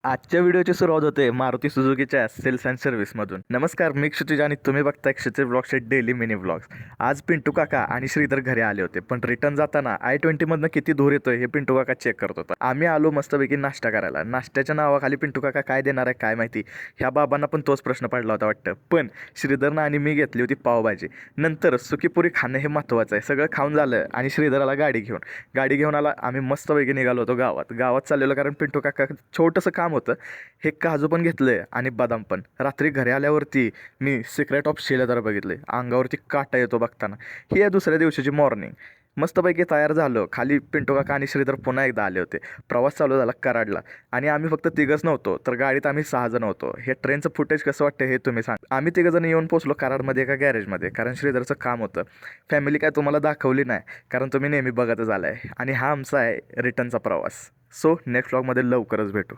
आजच्या व्हिडिओची सुरुवात होते मारुती सुझुकीच्या सेल्स अँड सर्व्हिसमधून. नमस्कार, मी क्षितिज आणि तुम्ही बघताय क्षितिज ब्लॉग्सचे डेली मिनी ब्लॉग्स. आज पिंटू काका आणि श्रीधर घरी आले होते, पण रिटर्न जाताना I-20मधनं किती धूर येतोय हे पिंटू काका चेक करत होता. आम्ही आलो मस्तपैकी नाश्ता करायला. नाश्त्याच्या नावाखाली पिंटू काका काय देणार आहे काय माहिती. ह्या बाबांना पण तोच प्रश्न पडला होता वाटतं. पण श्रीधरनं आणि मी घेतली होती पावभाजी. नंतर सुकीपुरी खाणं हे महत्त्वाचं आहे. सगळं खाऊन झालं आणि श्रीधराला गाडी घेऊन आला. आम्ही मस्तपैकी निघालो होतो गावात चाललेलो, कारण पिंटू काका छोटंसं काम होतं. हे काजू पण घेतलं आणि बदाम पण. रात्री घरी आल्यावरती मी सिक्रेट ऑफ शिलेदार बघितले. अंगावरती काटा येतो बघताना. ही आहे दुसऱ्या दिवशीची मॉर्निंग. मस्तपैकी तयार झालो. खाली पिंटू काका आणि श्रीधर पुन्हा एकदा आले होते. प्रवास चालू झाला कराडला. आणि आम्ही फक्त तिघंच नव्हतो, तर गाडीत आम्ही 6 जण होतो. हे ट्रेनचं फुटेज कसं वाटतं हे तुम्ही सांगा. आम्ही तिघंजण येऊन पोचलो कराडमध्ये एका गॅरेजमध्ये, कारण श्रीधरचं काम होतं. फॅमिली काय तुम्हाला दाखवली नाही, कारण तुम्ही नेहमी बघतच आलाय. आणि हा आमचा आहे रिटर्नचा प्रवास. सो नेक्स्ट व्लॉगमध्ये लवकरच भेटू.